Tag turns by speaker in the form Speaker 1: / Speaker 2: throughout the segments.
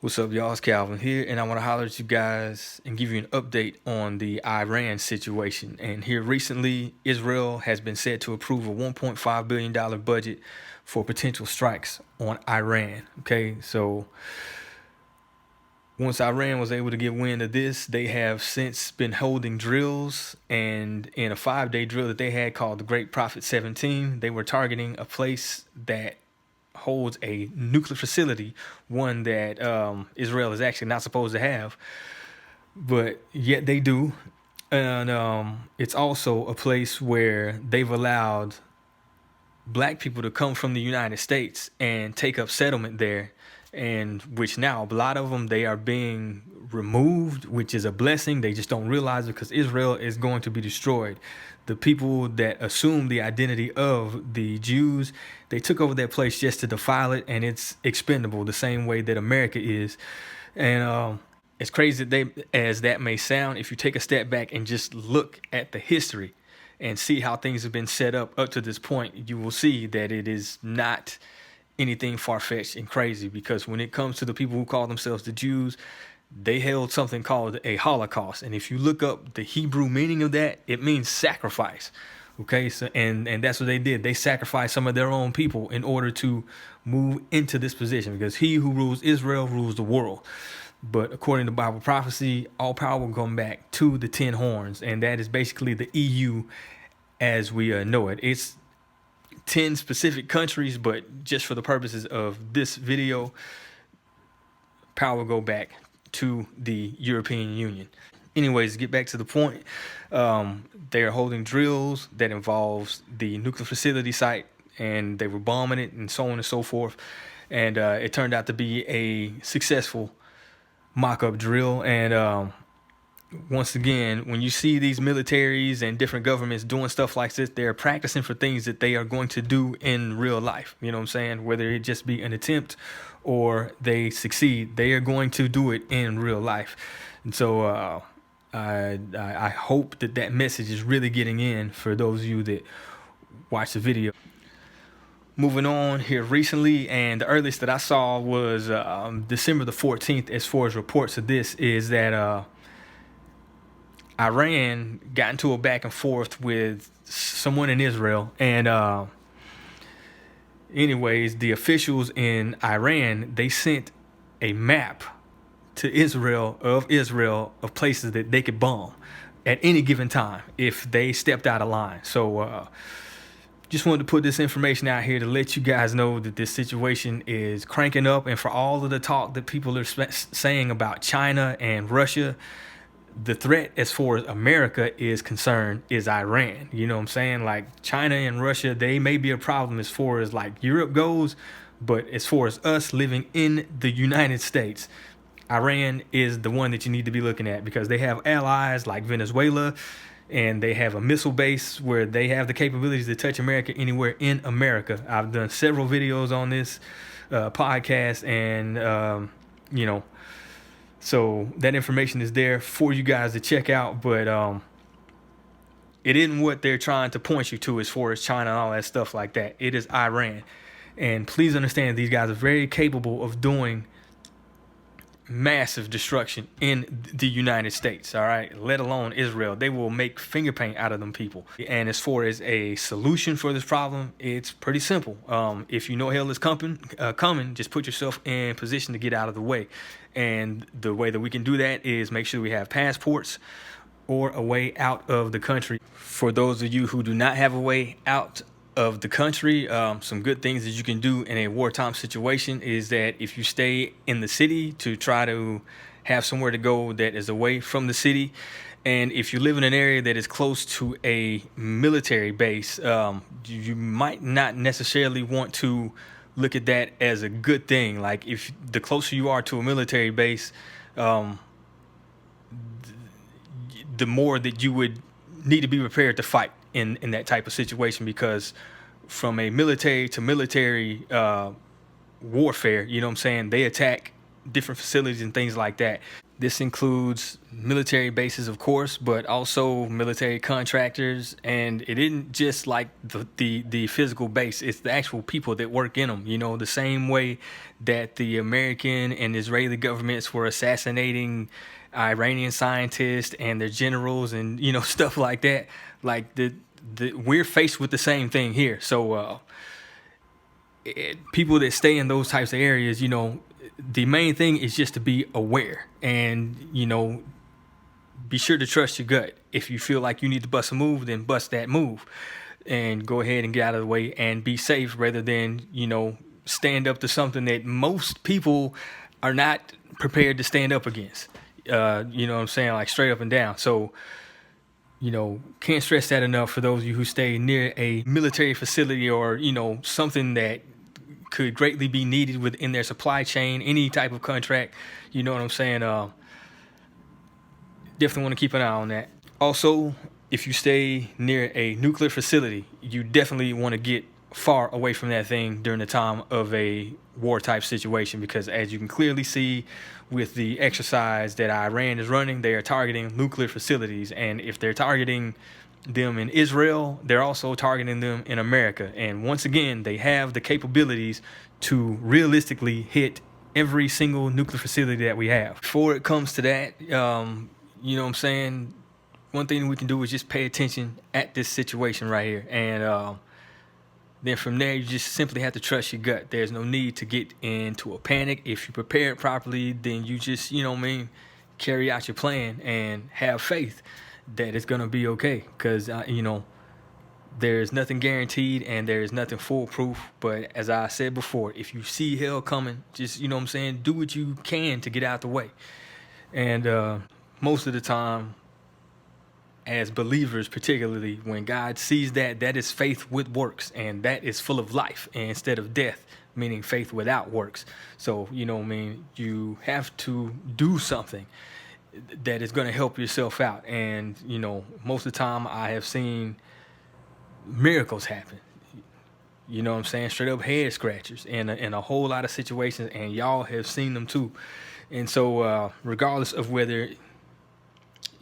Speaker 1: What's up, y'all? It's Calvin here, and I want to holler at you guys and give you an update on the Iran situation. And here recently, Israel has been said to approve a $1.5 billion budget for potential strikes on Iran. Okay, so once Iran was able to get wind of this, they have since been holding drills, and in a 5-day drill that they had called the Great Prophet 17, they were targeting a place that holds a nuclear facility, one that Israel is actually not supposed to have, but yet they do. And it's also a place where they've allowed black people to come from the United States and take up settlement there, and which now a lot of them, they are being removed, which is a blessing. They just don't realize it because Israel is going to be destroyed. The people that assume the identity of the Jews, they took over that place just to defile it, and it's expendable the same way that America is. And as crazy as that may sound, if you take a step back and just look at the history and see how things have been set up to this point, you will see that it is not anything far-fetched and crazy, because when it comes to the people who call themselves the Jews, they held something called a Holocaust. And if you look up the Hebrew meaning of that, it means sacrifice. Okay, so and that's what they did. They sacrificed some of their own people in order to move into this position, because he who rules Israel rules the world. But according to Bible prophecy, all power will come back to the 10 horns, and that is basically the EU as we know it. It's 10 specific countries, but just for the purposes of this video, power will go back to the European Union. Anyways, to get back to the point, they are holding drills that involves the nuclear facility site, and they were bombing it and so on and so forth. And it turned out to be a successful mock-up drill. And once again, when you see these militaries and different governments doing stuff like this, they're practicing for things that they are going to do in real life. You know what I'm saying? Whether it just be an attempt or they succeed, they are going to do it in real life. And so I hope that message is really getting in for those of you that watch the video. Moving on here recently, and the earliest that I saw was December the 14th, as far as reports of this, is that Iran got into a back and forth with someone in Israel. And anyways, the officials in Iran, they sent a map to Israel of places that they could bomb at any given time if they stepped out of line. So just wanted to put this information out here to let you guys know that this situation is cranking up. And for all of the talk that people are saying about China and Russia, the threat as far as America is concerned is Iran. You know what I'm saying? Like, China and Russia, they may be a problem as far as like Europe goes, but as far as us living in the United States, Iran is the one that you need to be looking at, because they have allies like Venezuela, and they have a missile base where they have the capabilities to touch America anywhere in America. I've done several videos on this podcast, and you know, so that information is there for you guys to check out. But it isn't what they're trying to point you to as far as China and all that stuff like that. It is Iran. And please understand, these guys are very capable of doing massive destruction in the United States, all right, let alone Israel. They will make finger paint out of them people. And as far as a solution for this problem, it's pretty simple. If you know hell is coming, just put yourself in position to get out of the way. And the way that we can do that is make sure we have passports or a way out of the country. For those of you who do not have a way out of the country, some good things that you can do in a wartime situation is that if you stay in the city, to try to have somewhere to go that is away from the city. And if you live in an area that is close to a military base, you might not necessarily want to look at that as a good thing. Like, if the closer you are to a military base, the more that you would need to be prepared to fight in that type of situation, because from a military to military warfare, you know what I'm saying, they attack different facilities and things like that. This includes military bases, of course, but also military contractors. And it isn't just like the physical base, it's the actual people that work in them. You know, the same way that the American and Israeli governments were assassinating Iranian scientists and their generals and, you know, stuff like that. Like, we're faced with the same thing here. So, people that stay in those types of areas, you know, the main thing is just to be aware and, you know, be sure to trust your gut. If you feel like you need to bust a move, then bust that move and go ahead and get out of the way and be safe rather than, you know, stand up to something that most people are not prepared to stand up against. You know what I'm saying? Like straight up and down. So, you know, can't stress that enough for those of you who stay near a military facility or, you know, something that could greatly be needed within their supply chain, any type of contract. You know what I'm saying? Definitely want to keep an eye on that. Also, if you stay near a nuclear facility, you definitely want to get far away from that thing during the time of a war type situation, because as you can clearly see with the exercise that Iran is running, they are targeting nuclear facilities. And if they're targeting them in Israel, they're also targeting them in America. And once again, they have the capabilities to realistically hit every single nuclear facility that we have. Before it comes to that, you know what I'm saying? One thing we can do is just pay attention at this situation right here. And then from there, you just simply have to trust your gut. There's no need to get into a panic. If you prepare it properly, then you just, you know what I mean, carry out your plan and have faith that it's going to be okay. Because, you know, there's nothing guaranteed and there's nothing foolproof. But as I said before, if you see hell coming, just, you know what I'm saying, do what you can to get out the way. And most of the time, as believers, particularly when God sees that, that is faith with works, and that is full of life instead of death, meaning faith without works. So, you know what I mean, you have to do something that is going to help yourself out. And, you know, most of the time I have seen miracles happen. You know what I'm saying? Straight up head scratchers in a whole lot of situations, and y'all have seen them too. And so regardless of whether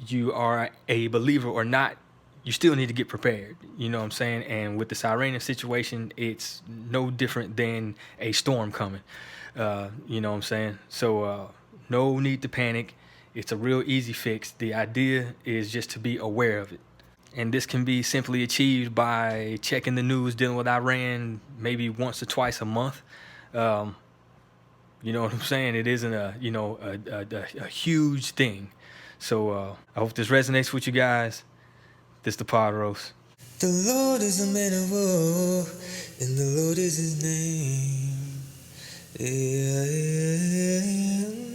Speaker 1: you are a believer or not, you still need to get prepared. You know what I'm saying? And with this Iranian situation, it's no different than a storm coming. You know what I'm saying? So no need to panic. It's a real easy fix. The idea is just to be aware of it. And this can be simply achieved by checking the news dealing with Iran maybe once or twice a month. You know what I'm saying? It isn't a huge thing. So I hope this resonates with you guys. This the Pod Roast.
Speaker 2: The Lord is a man of war, and the Lord is his name. Yeah, yeah, yeah.